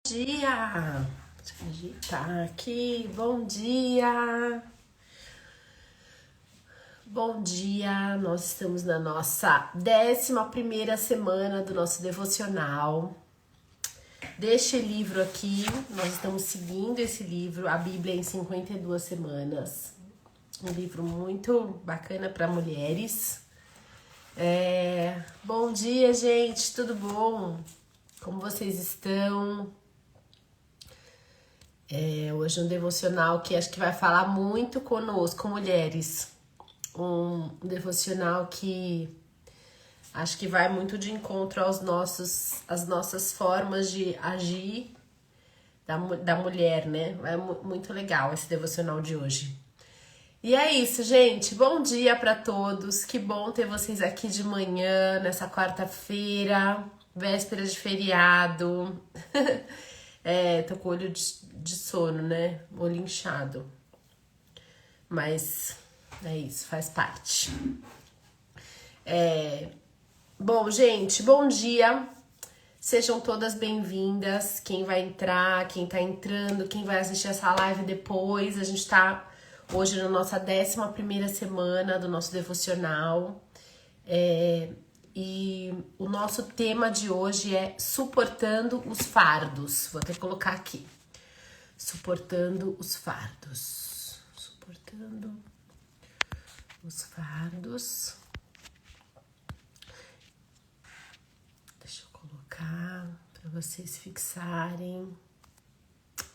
Dia! Deixa eu agitar aqui. Bom dia! Bom dia! Nós estamos na nossa 11ª semana do nosso devocional. Deste livro aqui, nós estamos seguindo esse livro, a Bíblia em 52 semanas. Um livro muito bacana para mulheres. Bom dia, gente! Tudo bom? Como vocês estão? Hoje um devocional que acho que vai falar muito conosco, mulheres. Um devocional que acho que vai muito de encontro às nossas formas de agir da mulher, né? É muito legal esse devocional de hoje. E é isso, gente. Bom dia para todos. Que bom ter vocês aqui de manhã, nessa quarta-feira, véspera de feriado. Tô com o olho de sono, né? Olho inchado. Mas é isso, faz parte. Bom, gente, bom dia. Sejam todas bem-vindas. Quem vai entrar, quem tá entrando, quem vai assistir essa live depois. A gente tá hoje na nossa 11ª semana do nosso devocional. E o nosso tema de hoje é suportando os fardos. Vou até colocar aqui. Suportando os fardos. Suportando os fardos. Deixa eu colocar para vocês fixarem.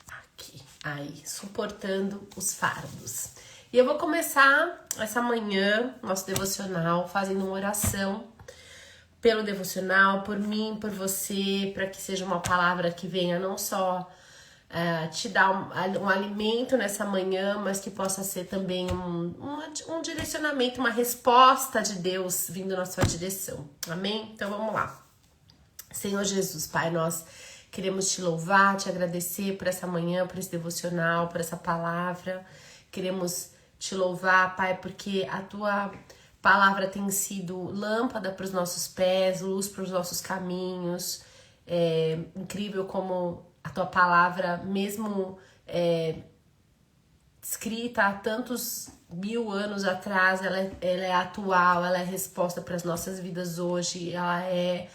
Aqui. Aí, suportando os fardos. E eu vou começar essa manhã, nosso devocional, fazendo uma oração pelo devocional, por mim, por você, para que seja uma palavra que venha não só te dar um alimento nessa manhã, mas que possa ser também um direcionamento, uma resposta de Deus vindo na sua direção. Amém? Então vamos lá. Senhor Jesus, Pai, nós queremos te louvar, te agradecer por essa manhã, por esse devocional, por essa palavra. Queremos te louvar, Pai, porque a tua palavra tem sido lâmpada para os nossos pés, luz para os nossos caminhos. É incrível como a tua palavra, mesmo escrita há tantos 1000 anos atrás, ela é atual, ela é resposta para as nossas vidas hoje, ela é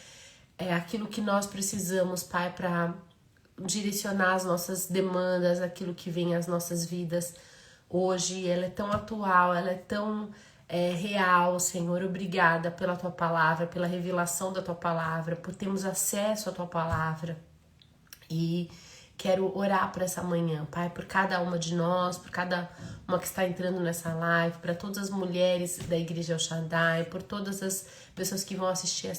aquilo que nós precisamos, Pai, para direcionar as nossas demandas, aquilo que vem às nossas vidas hoje. Ela é tão atual, ela é tão real, Senhor. Obrigada pela tua palavra, pela revelação da tua palavra, por termos acesso à tua palavra. E quero orar por essa manhã, Pai, por cada uma de nós, por cada uma que está entrando nessa live, para todas as mulheres da Igreja El Shaddai, por todas as pessoas que vão assistir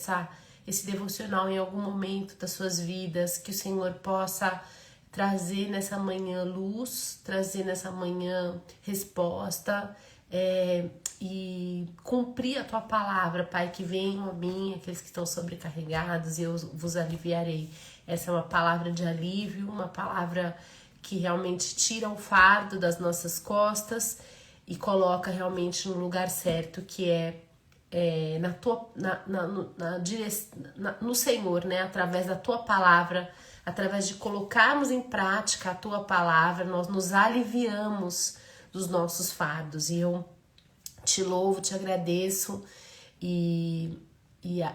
esse devocional em algum momento das suas vidas, que o Senhor possa trazer nessa manhã luz, trazer nessa manhã resposta, e cumprir a tua palavra, Pai, que venham a mim aqueles que estão sobrecarregados e eu vos aliviarei. Essa é uma palavra de alívio, uma palavra que realmente tira o fardo das nossas costas e coloca realmente no lugar certo, que no Senhor, né? Através da tua palavra, através de colocarmos em prática a tua palavra, nós nos aliviamos dos nossos fardos. E eu te louvo, te agradeço e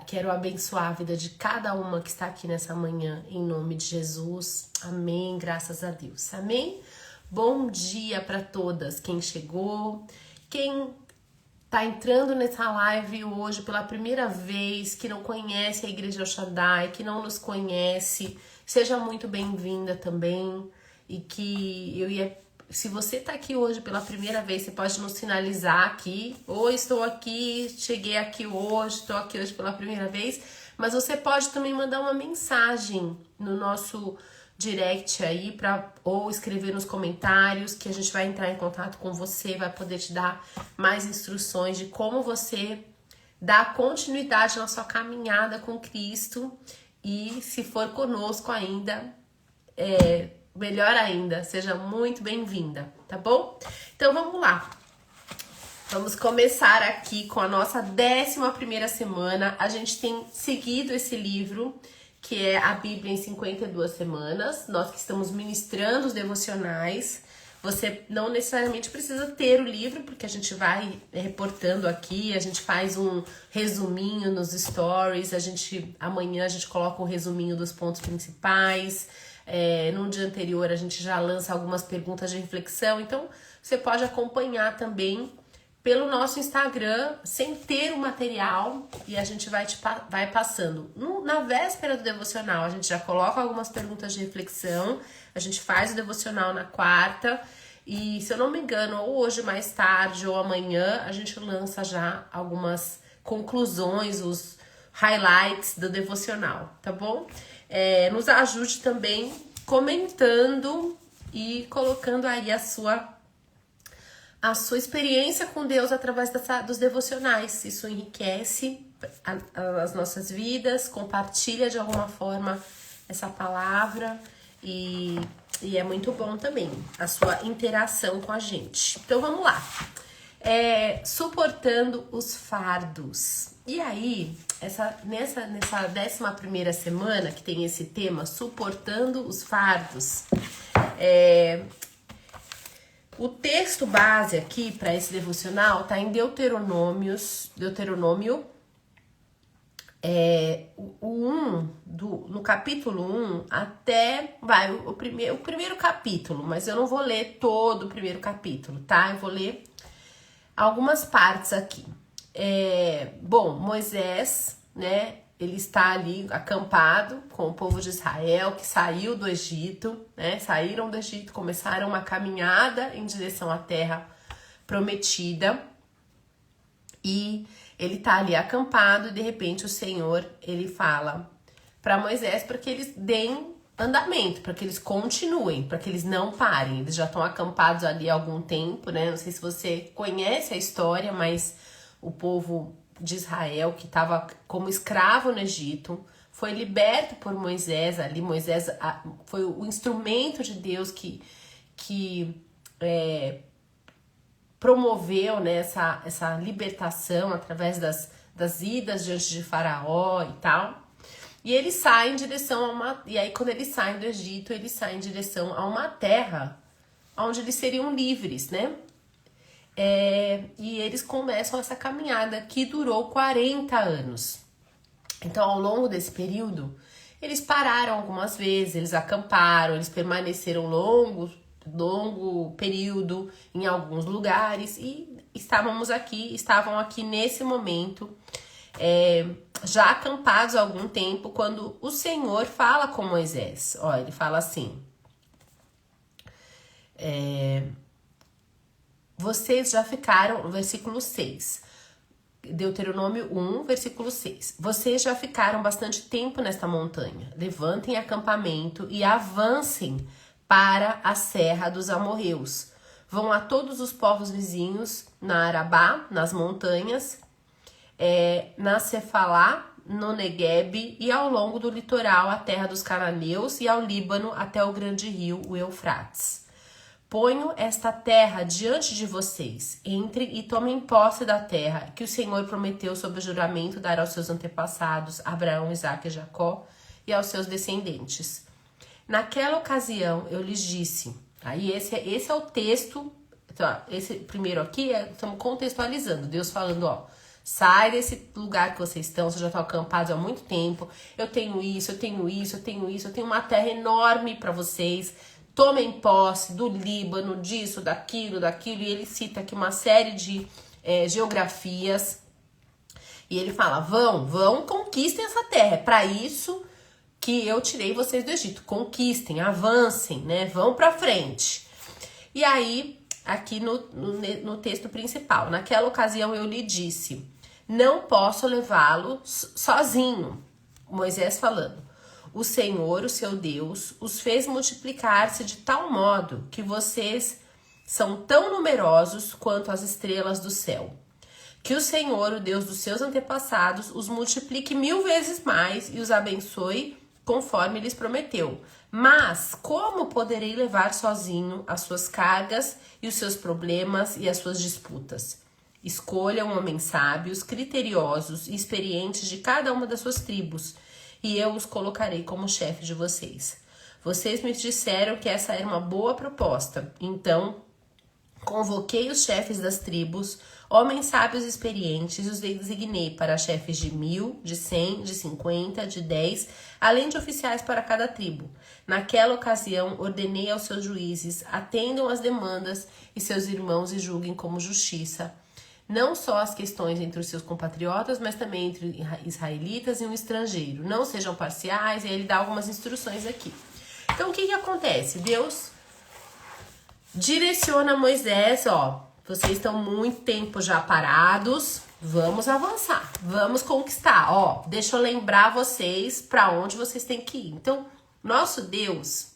quero abençoar a vida de cada uma que está aqui nessa manhã, em nome de Jesus. Amém, graças a Deus. Amém? Bom dia para todas, quem chegou, quem tá entrando nessa live hoje pela primeira vez, que não conhece a Igreja El Shaddai, que não nos conhece, seja muito bem-vinda também. E que se você tá aqui hoje pela primeira vez, você pode nos sinalizar aqui. Oi, estou aqui, cheguei aqui hoje, estou aqui hoje pela primeira vez. Mas você pode também mandar uma mensagem no nosso direct aí, ou escrever nos comentários, que a gente vai entrar em contato com você, vai poder te dar mais instruções de como você dá continuidade na sua caminhada com Cristo. E se for conosco ainda, melhor ainda, seja muito bem-vinda, tá bom? Então vamos lá. Vamos começar aqui com a nossa 11ª semana. A gente tem seguido esse livro que é a Bíblia em 52 semanas. Nós que estamos ministrando os devocionais. Você não necessariamente precisa ter o livro, porque a gente vai reportando aqui, a gente faz um resuminho nos stories, amanhã a gente coloca um resuminho dos pontos principais, no dia anterior a gente já lança algumas perguntas de reflexão, então você pode acompanhar também pelo nosso Instagram, sem ter o material, e a gente vai passando. Na véspera do devocional, a gente já coloca algumas perguntas de reflexão, a gente faz o devocional na quarta, e se eu não me engano, ou hoje mais tarde, ou amanhã, a gente lança já algumas conclusões, os highlights do devocional, tá bom? Nos ajude também comentando e colocando aí a sua experiência com Deus através dos devocionais. Isso enriquece as nossas vidas, compartilha de alguma forma essa palavra e é muito bom também a sua interação com a gente. Então vamos lá. Suportando os fardos. E aí, nessa 11ª semana que tem esse tema, suportando os fardos, o texto base aqui para esse devocional tá em Deuteronômio, no capítulo 1 até, o primeiro capítulo, mas eu não vou ler todo o primeiro capítulo, tá? Eu vou ler algumas partes aqui. Moisés, né, ele está ali acampado com o povo de Israel que saiu do Egito, né? Saíram do Egito, começaram uma caminhada em direção à terra prometida. E ele tá ali acampado e de repente o Senhor, ele fala para Moisés para que eles deem andamento, para que eles continuem, para que eles não parem. Eles já estão acampados ali há algum tempo, né? Não sei se você conhece a história, mas o povo de Israel, que estava como escravo no Egito, foi liberto por Moisés ali. Moisés foi o instrumento de Deus que promoveu, né, essa libertação através das idas diante de Faraó e tal. E ele sai em direção e aí quando eles saem do Egito, eles saem em direção a uma terra onde eles seriam livres, né? E eles começam essa caminhada que durou 40 anos. Então, ao longo desse período, eles pararam algumas vezes, eles acamparam, eles permaneceram longo período em alguns lugares e estavam aqui nesse momento, já acampados há algum tempo, quando o Senhor fala com Moisés. Ele fala assim: vocês já ficaram, versículo 6, Deuteronômio 1, versículo 6. Vocês já ficaram bastante tempo nesta montanha. Levantem acampamento e avancem para a Serra dos Amorreus. Vão a todos os povos vizinhos, na Arabá, nas montanhas, na Cefalá, no Neguebe e ao longo do litoral, a terra dos cananeus e ao Líbano até o grande rio, o Eufrates. Ponho esta terra diante de vocês. Entrem e tomem posse da terra que o Senhor prometeu sob o juramento dar aos seus antepassados, Abraão, Isaque e Jacó, e aos seus descendentes. Naquela ocasião eu lhes disse. Aí esse é o texto. Então, esse primeiro aqui estamos contextualizando. Deus falando, sai desse lugar que vocês estão, vocês já estão acampados há muito tempo. Eu tenho isso, eu tenho isso, eu tenho isso, eu tenho uma terra enorme para vocês. Tomem posse do Líbano, disso, daquilo. E ele cita aqui uma série de geografias. E ele fala, vão, conquistem essa terra. É para isso que eu tirei vocês do Egito. Conquistem, avancem, né? Vão pra frente. E aí, aqui no texto principal, naquela ocasião eu lhe disse, não posso levá-lo sozinho. Moisés falando, o Senhor, o seu Deus, os fez multiplicar-se de tal modo que vocês são tão numerosos quanto as estrelas do céu. Que o Senhor, o Deus dos seus antepassados, os multiplique 1000 vezes mais e os abençoe conforme lhes prometeu. Mas como poderei levar sozinho as suas cargas e os seus problemas e as suas disputas? Escolham homens sábios, criteriosos e experientes de cada uma das suas tribos e eu os colocarei como chefe de vocês. Vocês me disseram que essa era uma boa proposta, então convoquei os chefes das tribos, homens sábios e experientes, e os designei para chefes de 1000, de 100, de 50, de 10, além de oficiais para cada tribo. Naquela ocasião, ordenei aos seus juízes, atendam às demandas e seus irmãos e julguem como justiça, não só as questões entre os seus compatriotas, mas também entre israelitas e um estrangeiro. Não sejam parciais, e aí ele dá algumas instruções aqui. Então, o que acontece? Deus direciona Moisés, ó, vocês estão muito tempo já parados, vamos avançar, vamos conquistar, ó, deixa eu lembrar vocês para onde vocês têm que ir. Então, nosso Deus,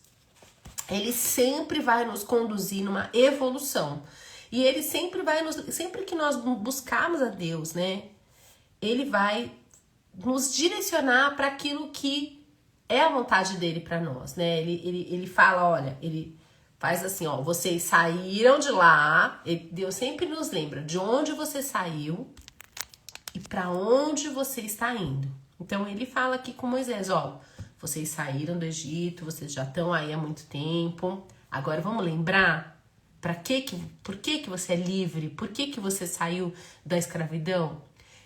ele sempre vai nos conduzir numa evolução, e ele sempre vai sempre que nós buscarmos a Deus, né, ele vai nos direcionar para aquilo que é a vontade dele para nós, né, ele fala, olha, ele faz assim, ó, vocês saíram de lá, Deus sempre nos lembra de onde você saiu e para onde você está indo. Então ele fala aqui com Moisés, ó, vocês saíram do Egito, vocês já estão aí há muito tempo, agora vamos lembrar por que você é livre, por que você saiu da escravidão?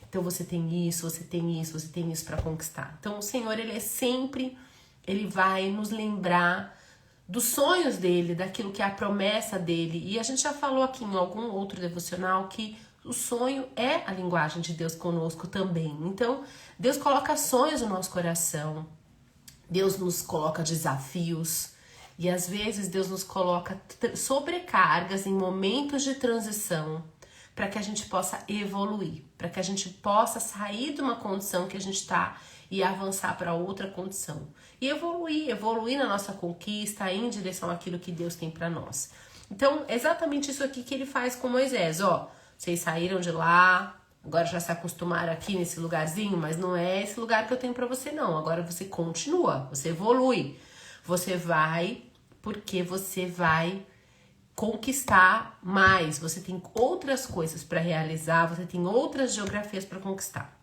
Então você tem isso, você tem isso, você tem isso para conquistar. Então o Senhor, ele vai nos lembrar dos sonhos dele, daquilo que é a promessa dele. E a gente já falou aqui em algum outro devocional que o sonho é a linguagem de Deus conosco também. Então, Deus coloca sonhos no nosso coração. Deus nos coloca desafios. E às vezes Deus nos coloca sobrecargas em momentos de transição para que a gente possa evoluir, para que a gente possa sair de uma condição que a gente está e avançar para outra condição. E evoluir na nossa conquista em direção àquilo que Deus tem para nós. Então, é exatamente isso aqui que ele faz com Moisés. Ó, vocês saíram de lá, agora já se acostumaram aqui nesse lugarzinho, mas não é esse lugar que eu tenho para você, não. Agora você continua, você evolui. Você vai, porque você vai conquistar mais. Você tem outras coisas para realizar, você tem outras geografias para conquistar.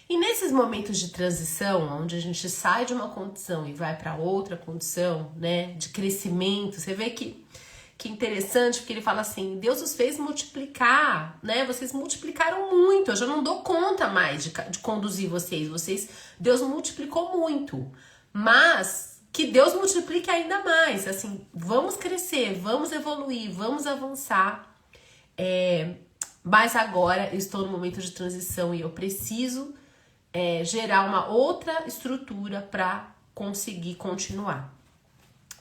E nesses momentos de transição, onde a gente sai de uma condição e vai para outra condição, né, de crescimento, você vê que interessante, porque ele fala assim, Deus os fez multiplicar, né, vocês multiplicaram muito, eu já não dou conta mais de conduzir vocês, Deus multiplicou muito, mas que Deus multiplique ainda mais, assim, vamos crescer, vamos evoluir, vamos avançar, mas agora eu estou no momento de transição e eu preciso gerar uma outra estrutura para conseguir continuar.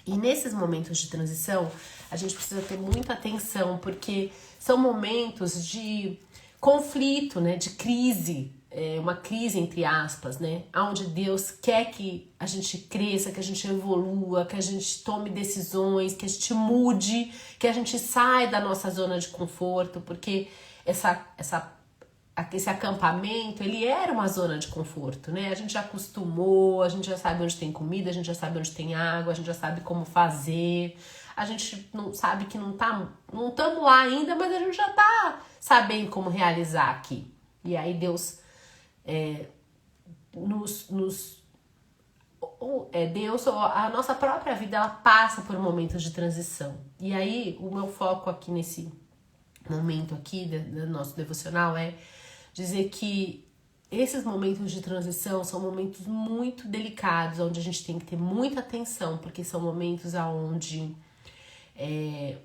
E nesses momentos de transição, a gente precisa ter muita atenção, porque são momentos de conflito, né, de crise, uma crise entre aspas, né, onde Deus quer que a gente cresça, que a gente evolua, que a gente tome decisões, que a gente mude, que a gente saia da nossa zona de conforto, porque esse acampamento, ele era uma zona de conforto, né? A gente já acostumou, a gente já sabe onde tem comida, a gente já sabe onde tem água, a gente já sabe como fazer, a gente não sabe que não estamos lá ainda, mas a gente já tá sabendo como realizar aqui. E aí Deus Deus, a nossa própria vida, ela passa por momentos de transição. E aí o meu foco aqui nesse momento aqui do nosso devocional é dizer que esses momentos de transição são momentos muito delicados, onde a gente tem que ter muita atenção, porque são momentos onde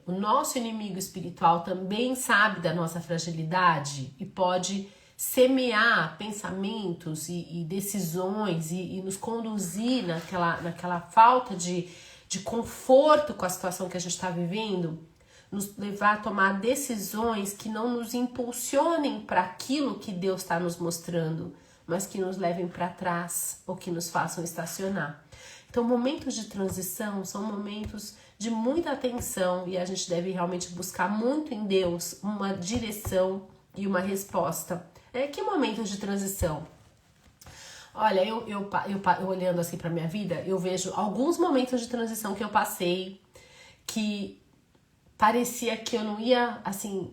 o nosso inimigo espiritual também sabe da nossa fragilidade e pode semear pensamentos e decisões e nos conduzir naquela falta de conforto com a situação que a gente está vivendo, nos levar a tomar decisões que não nos impulsionem para aquilo que Deus está nos mostrando, mas que nos levem para trás ou que nos façam estacionar. Então, momentos de transição são momentos de muita atenção e a gente deve realmente buscar muito em Deus uma direção e uma resposta. Que momentos de transição? Olha, eu olhando assim para minha vida, eu vejo alguns momentos de transição que eu passei que parecia que eu não ia, assim,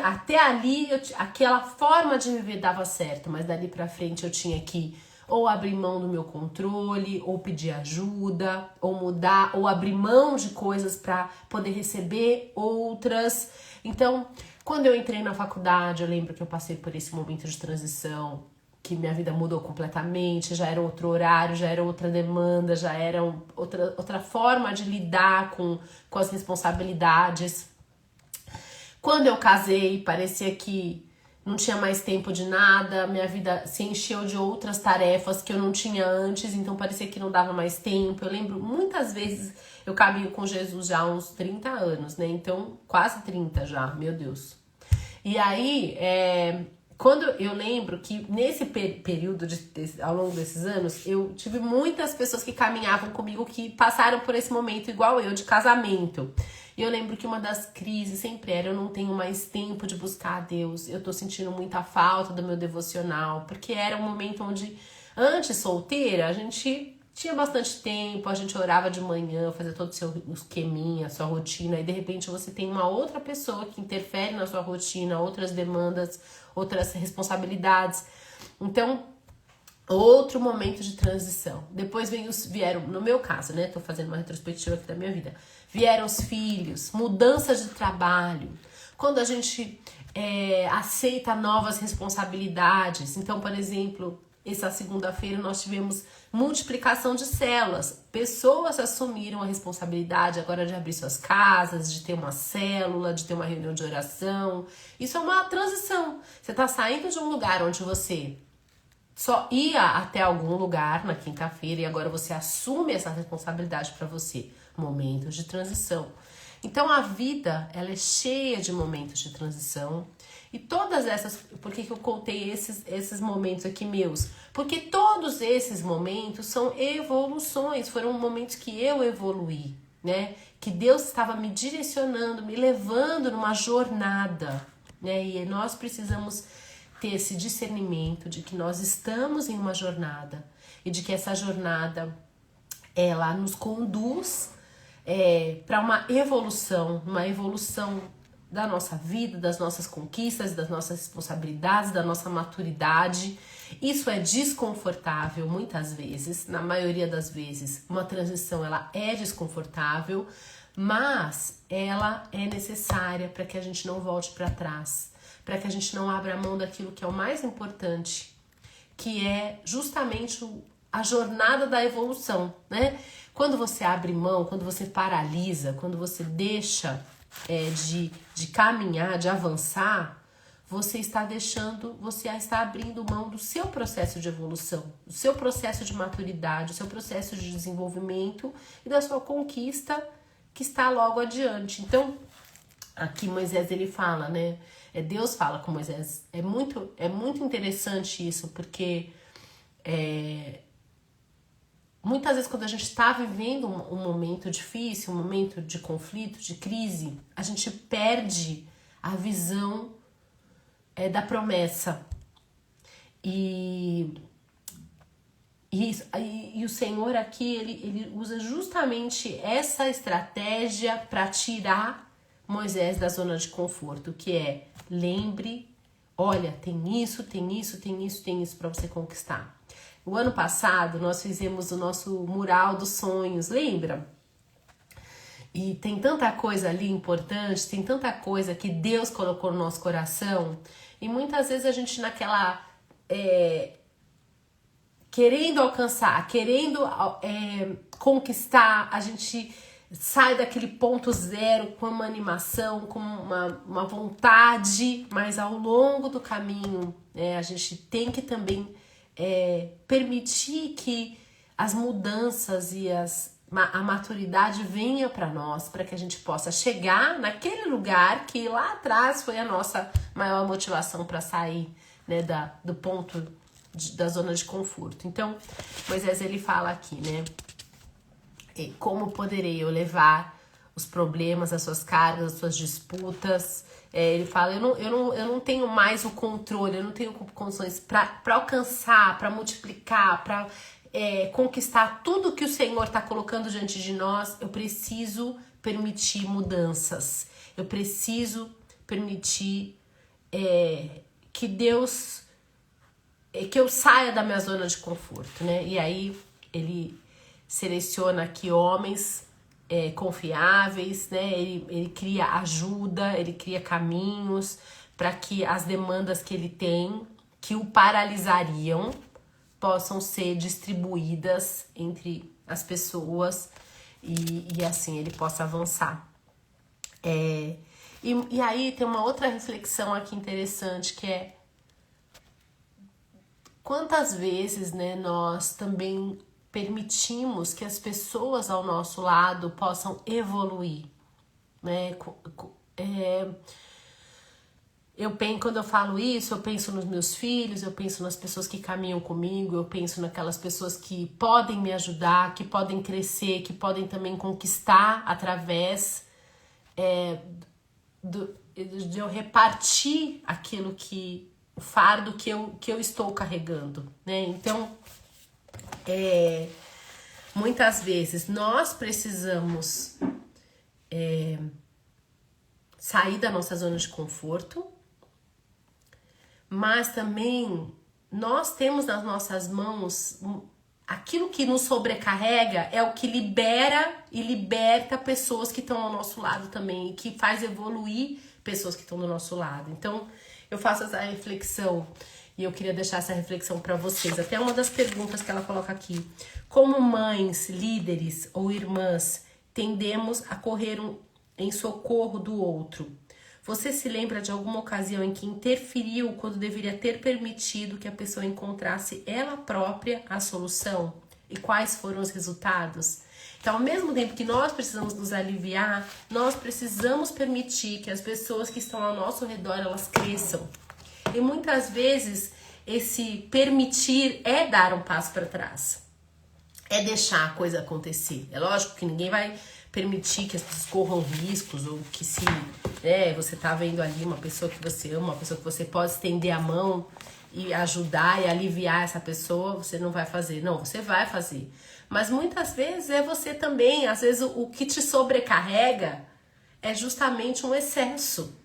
até ali aquela forma de viver dava certo, mas dali pra frente eu tinha que ou abrir mão do meu controle, ou pedir ajuda, ou mudar, ou abrir mão de coisas para poder receber outras. Então, quando eu entrei na faculdade, eu lembro que eu passei por esse momento de transição, que minha vida mudou completamente, já era outro horário, já era outra demanda, já era outra forma de lidar com as responsabilidades. Quando eu casei, parecia que não tinha mais tempo de nada, minha vida se encheu de outras tarefas que eu não tinha antes, então parecia que não dava mais tempo. Eu lembro, muitas vezes, eu caminho com Jesus já há uns 30 anos, né? Então, quase 30 já, meu Deus. E aí, quando eu lembro que nesse período, ao longo desses anos, eu tive muitas pessoas que caminhavam comigo que passaram por esse momento igual eu, de casamento. E eu lembro que uma das crises sempre era: eu não tenho mais tempo de buscar a Deus, eu tô sentindo muita falta do meu devocional, porque era um momento onde, antes solteira, a gente tinha bastante tempo, a gente orava de manhã, fazia todo o seu esqueminha, a sua rotina, e de repente você tem uma outra pessoa que interfere na sua rotina, outras demandas, outras responsabilidades. Então, outro momento de transição. Depois vieram, no meu caso, né? Tô fazendo uma retrospectiva aqui da minha vida. Vieram os filhos, mudanças de trabalho. Quando a gente aceita novas responsabilidades. Então, por exemplo, essa segunda-feira nós tivemos multiplicação de células. Pessoas assumiram a responsabilidade agora de abrir suas casas, de ter uma célula, de ter uma reunião de oração. Isso é uma transição. Você tá saindo de um lugar onde você só ia até algum lugar na quinta-feira e agora você assume essa responsabilidade para você. Momentos de transição. Então a vida, ela é cheia de momentos de transição. E todas essas... Por que eu contei esses momentos aqui meus? Porque todos esses momentos são evoluções. Foram momentos que eu evoluí, né? Que Deus estava me direcionando, me levando numa jornada, né? E nós precisamos ter esse discernimento de que nós estamos em uma jornada. E de que essa jornada, ela nos conduz para uma evolução da nossa vida, das nossas conquistas, das nossas responsabilidades, da nossa maturidade. Isso é desconfortável muitas vezes, na maioria das vezes. Uma transição, ela é desconfortável, mas ela é necessária para que a gente não volte para trás, para que a gente não abra mão daquilo que é o mais importante, que é justamente a jornada da evolução, né? Quando você abre mão, quando você paralisa, quando você deixa de caminhar, de avançar, você está abrindo mão do seu processo de evolução, do seu processo de maturidade, do seu processo de desenvolvimento e da sua conquista que está logo adiante. Então, aqui Moisés, ele fala, né? Deus fala com Moisés. É muito interessante isso, porque muitas vezes quando a gente está vivendo um momento difícil, um momento de conflito, de crise, a gente perde a visão da promessa. E o Senhor aqui, ele usa justamente essa estratégia para tirar Moisés da zona de conforto, que é: lembre, olha, tem isso para você conquistar. O ano passado nós fizemos o nosso mural dos sonhos, lembra? E tem tanta coisa ali importante, tem tanta coisa que Deus colocou no nosso coração, e muitas vezes a gente naquela querendo alcançar, querendo conquistar, a gente sai daquele ponto zero com uma animação, com uma vontade, mas ao longo do caminho a gente tem que também permitir que as mudanças e a maturidade venha para nós, para que a gente possa chegar naquele lugar que lá atrás foi a nossa maior motivação para sair, né, do ponto da zona de conforto. Então, Moisés, ele fala aqui, né? Como poderei eu levar os problemas, as suas cargas, as suas disputas? Ele fala, eu não tenho mais o controle, eu não tenho condições para alcançar, para multiplicar, para conquistar tudo que o Senhor está colocando diante de nós. Eu preciso permitir mudanças, eu preciso permitir que Deus, que eu saia da minha zona de conforto, né? E aí ele seleciona aqui homens confiáveis, né? Ele cria ajuda, ele cria caminhos para que as demandas que ele tem, que o paralisariam, possam ser distribuídas entre as pessoas e assim ele possa avançar. E aí tem uma outra reflexão aqui interessante, que é quantas vezes, né, nós também permitimos que as pessoas ao nosso lado possam evoluir, né? Quando eu falo isso, eu penso nos meus filhos, eu penso nas pessoas que caminham comigo, eu penso naquelas pessoas que podem me ajudar, que podem crescer, que podem também conquistar através de eu repartir aquilo o fardo que eu estou carregando, né? Então, muitas vezes nós precisamos sair da nossa zona de conforto, mas também nós temos nas nossas mãos aquilo que nos sobrecarrega, é o que libera e liberta pessoas que estão ao nosso lado também, e que faz evoluir pessoas que estão do nosso lado. Então, eu faço essa reflexão e eu queria deixar essa reflexão para vocês. Até uma das perguntas que ela coloca aqui: como mães, líderes ou irmãs, tendemos a correr em socorro do outro? Você se lembra de alguma ocasião em que interferiu quando deveria ter permitido que a pessoa encontrasse ela própria a solução? E quais foram os resultados? Então, ao mesmo tempo que nós precisamos nos aliviar, nós precisamos permitir que as pessoas que estão ao nosso redor, elas cresçam. E muitas vezes, esse permitir é dar um passo para trás. É deixar a coisa acontecer. É lógico que ninguém vai permitir que as pessoas corram riscos, ou que se você tá vendo ali uma pessoa que você ama, uma pessoa que você pode estender a mão e ajudar e aliviar essa pessoa, você não vai fazer. Não, você vai fazer. Mas muitas vezes é você também, às vezes o que te sobrecarrega é justamente um excesso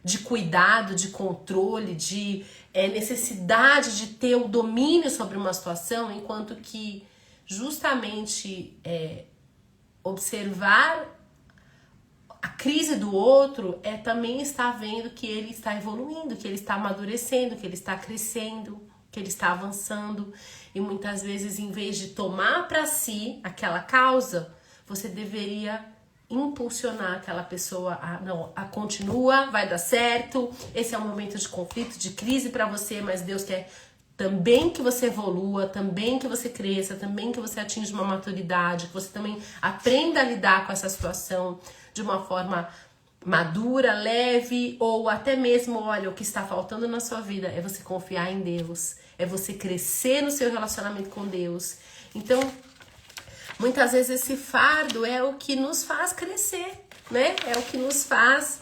de cuidado, de controle, de necessidade de ter o domínio sobre uma situação, enquanto que justamente observar a crise do outro também estar vendo que ele está evoluindo, que ele está amadurecendo, que ele está crescendo, que ele está avançando. E muitas vezes, em vez de tomar para si aquela causa, você deveria impulsionar aquela pessoa a continua, vai dar certo, esse é um momento de conflito, de crise para você, mas Deus quer também que você evolua, também que você cresça, também que você atinja uma maturidade, que você também aprenda a lidar com essa situação de uma forma madura, leve, ou até mesmo, olha, o que está faltando na sua vida é você confiar em Deus, é você crescer no seu relacionamento com Deus. Então, muitas vezes esse fardo é o que nos faz crescer, né? É o que nos faz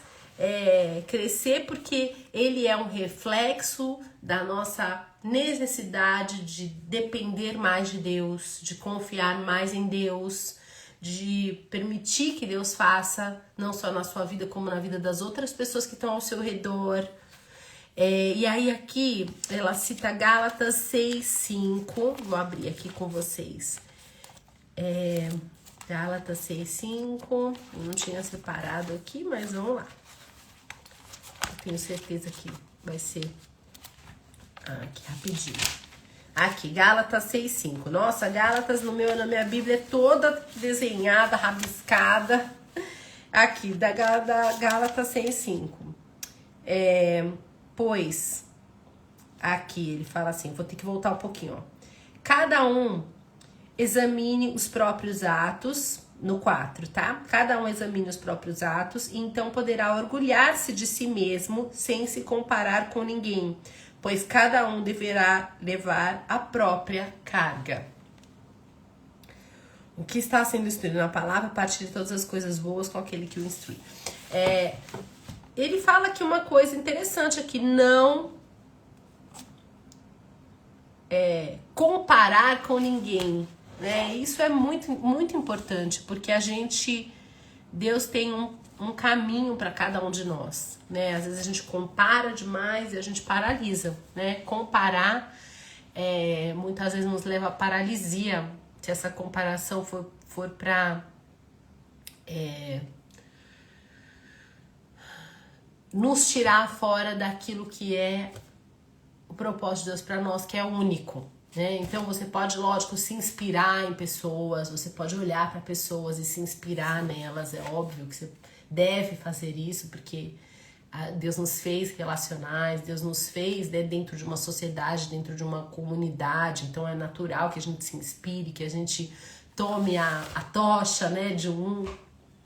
crescer, porque ele é um reflexo da nossa necessidade de depender mais de Deus, de confiar mais em Deus, de permitir que Deus faça, não só na sua vida, como na vida das outras pessoas que estão ao seu redor. E aí aqui, ela cita Gálatas 6:5, vou abrir aqui com vocês. Gálatas 6:5, eu não tinha separado aqui, mas vamos lá. Eu tenho certeza que vai ser aqui, rapidinho. Aqui, Gálatas 6:5. Nossa, Gálatas na minha Bíblia é toda desenhada, rabiscada. Aqui, da Gálatas 6:5. Pois, aqui ele fala assim, vou ter que voltar um pouquinho, ó. Cada um examine os próprios atos, no 4, tá? Cada um examine os próprios atos e então poderá orgulhar-se de si mesmo sem se comparar com ninguém, pois cada um deverá levar a própria carga. O que está sendo instruído na palavra, partilhe todas as coisas boas com aquele que o instrui. Ele fala aqui uma coisa interessante aqui, não comparar com ninguém, né? Isso é muito, muito importante, porque Deus tem um caminho para cada um de nós, né? Às vezes a gente compara demais e a gente paralisa, né? Comparar muitas vezes nos leva à paralisia, se essa comparação for para nos tirar fora daquilo que é o propósito de Deus para nós, que é único, né? Então você pode, lógico, se inspirar em pessoas, você pode olhar para pessoas e se inspirar nelas, é óbvio que você deve fazer isso, porque Deus nos fez relacionais, Deus nos fez, né, dentro de uma sociedade, dentro de uma comunidade, então é natural que a gente se inspire, que a gente tome a tocha, né, de um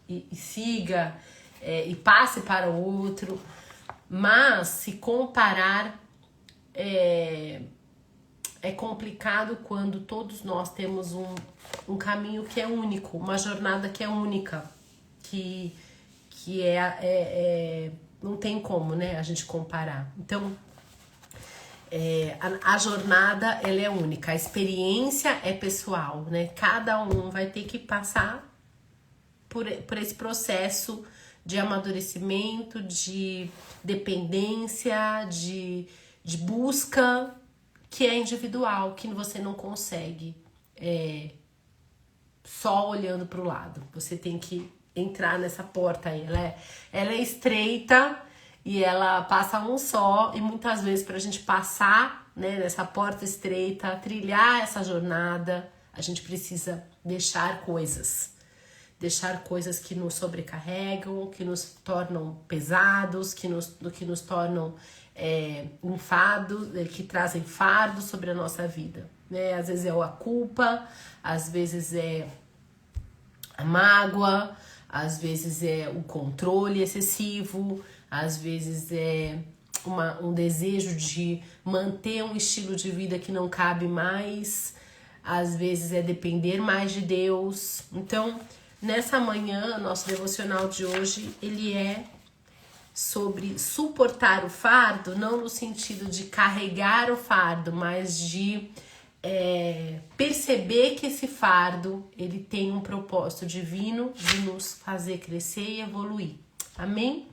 e siga e passe para o outro, mas se comparar é complicado quando todos nós temos um caminho que é único, uma jornada que é única, que não tem como, né, a gente comparar. Então, a jornada, ela é única, a experiência é pessoal, né? Cada um vai ter que passar por esse processo de amadurecimento, de dependência, de busca, que é individual, que você não consegue só olhando para o lado. Você tem que entrar nessa porta aí. Ela é estreita e ela passa um só, e muitas vezes para a gente passar, né, nessa porta estreita, trilhar essa jornada, a gente precisa deixar coisas que nos sobrecarregam, que nos tornam pesados, que nos tornam um fardo, que trazem fardo sobre a nossa vida, né? Às vezes é a culpa, às vezes é a mágoa, às vezes é o controle excessivo, às vezes é um desejo de manter um estilo de vida que não cabe mais, às vezes é depender mais de Deus. Então, nessa manhã, nosso devocional de hoje, ele é sobre suportar o fardo, não no sentido de carregar o fardo, mas de perceber que esse fardo, ele tem um propósito divino de nos fazer crescer e evoluir. Amém?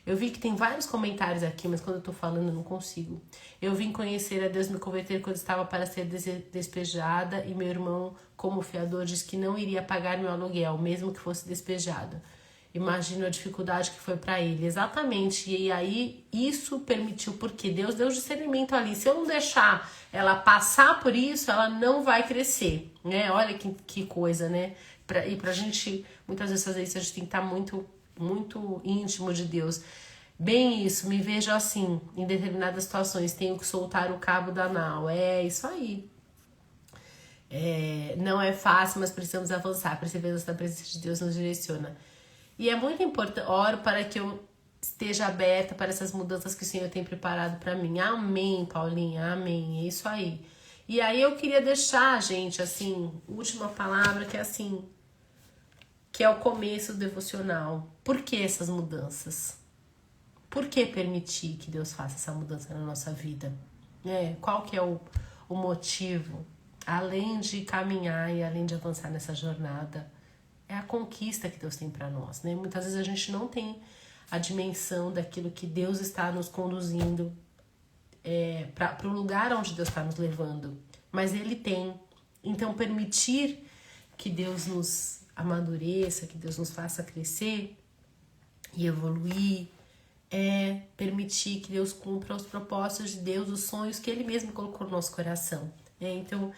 Eu vi que tem vários comentários aqui, mas quando eu tô falando eu não consigo. Eu vim conhecer a Deus, me converter quando estava para ser despejada, e meu irmão, como fiador, disse que não iria pagar meu aluguel, mesmo que fosse despejada. Imagino a dificuldade que foi para ele. Exatamente. E aí isso permitiu, porque Deus deu discernimento ali. Se eu não deixar ela passar por isso, ela não vai crescer, né? Olha que coisa, né? E pra gente, muitas vezes fazer isso, a gente tem que estar muito, muito íntimo de Deus. Bem isso, me vejo assim, em determinadas situações, tenho que soltar o cabo da nau. É isso aí. Não é fácil, mas precisamos avançar. Percebendo na presença de Deus nos direciona. E é muito importante, oro para que eu esteja aberta para essas mudanças que o Senhor tem preparado para mim. Amém, Paulinha, amém, é isso aí. E aí eu queria deixar, gente, assim, última palavra, que é assim, que é o começo do devocional. Por que essas mudanças? Por que permitir que Deus faça essa mudança na nossa vida? Qual que é o motivo? Além de caminhar e além de avançar nessa jornada, é a conquista que Deus tem para nós, né? Muitas vezes a gente não tem a dimensão daquilo que Deus está nos conduzindo para o lugar onde Deus está nos levando, mas Ele tem. Então, permitir que Deus nos amadureça, que Deus nos faça crescer e evoluir, é permitir que Deus cumpra os propósitos de Deus, os sonhos que Ele mesmo colocou no nosso coração. Então,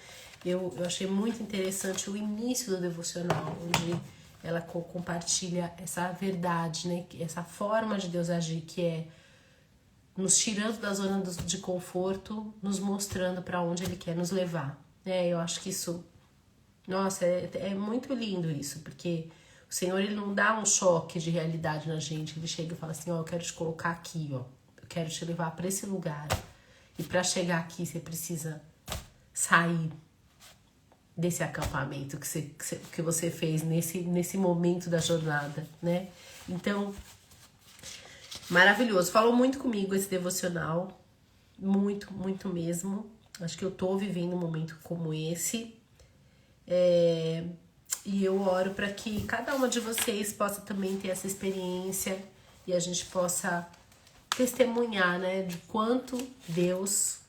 eu achei muito interessante o início do devocional, onde ela compartilha essa verdade, né? Essa forma de Deus agir, que é nos tirando da zona de conforto, nos mostrando para onde Ele quer nos levar. Eu acho que isso, nossa, é muito lindo isso, porque o Senhor, Ele não dá um choque de realidade na gente. Ele chega e fala assim, eu quero te colocar aqui, eu quero te levar para esse lugar. E para chegar aqui, você precisa sair desse acampamento que você fez nesse momento da jornada, né? Então, maravilhoso. Falou muito comigo esse devocional. Muito, muito mesmo. Acho que eu tô vivendo um momento como esse. E eu oro para que cada uma de vocês possa também ter essa experiência e a gente possa testemunhar, né, de quanto Deus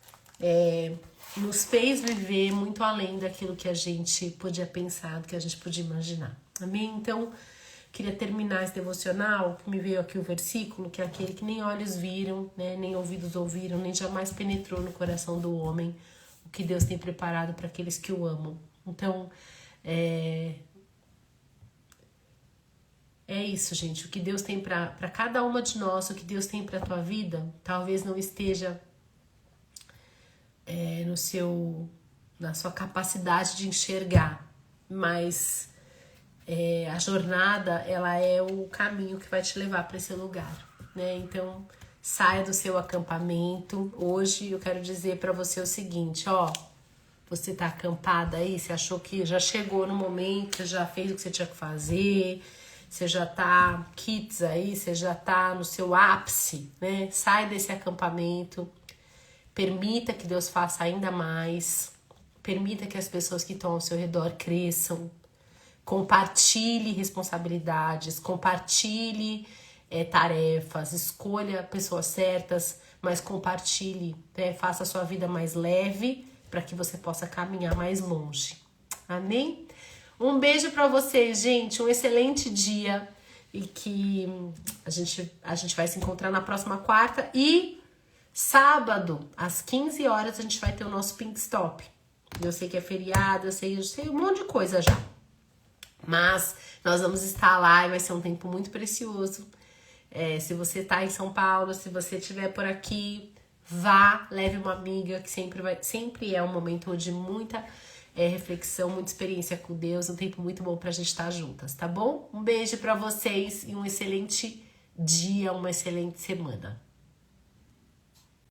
nos fez viver muito além daquilo que a gente podia pensar, do que a gente podia imaginar. Amém? Então, queria terminar esse devocional, que me veio aqui o versículo, que é aquele que nem olhos viram, né, nem ouvidos ouviram, nem jamais penetrou no coração do homem, o que Deus tem preparado para aqueles que o amam. Então, é isso, gente. O que Deus tem para cada uma de nós, o que Deus tem para tua vida, talvez não esteja na sua capacidade de enxergar, mas a jornada, ela é o caminho que vai te levar para esse lugar, né? Então, saia do seu acampamento. Hoje eu quero dizer para você o seguinte, ó, você tá acampada aí, você achou que já chegou no momento, você já fez o que você tinha que fazer, você já tá kits aí, você já tá no seu ápice, né? Sai desse acampamento, permita que Deus faça ainda mais, permita que as pessoas que estão ao seu redor cresçam, compartilhe responsabilidades, compartilhe tarefas, escolha pessoas certas, mas compartilhe, né? Faça a sua vida mais leve para que você possa caminhar mais longe. Amém? Um beijo para vocês, gente. Um excelente dia e que a gente vai se encontrar na próxima quarta e sábado, às 15 horas, a gente vai ter o nosso Pink Stop. Eu sei que é feriado, eu sei um monte de coisa já. Mas nós vamos estar lá e vai ser um tempo muito precioso. Se você tá em São Paulo, se você estiver por aqui, vá, leve uma amiga, que sempre é um momento de muita reflexão, muita experiência com Deus, um tempo muito bom pra gente estar juntas, tá bom? Um beijo pra vocês e um excelente dia, uma excelente semana.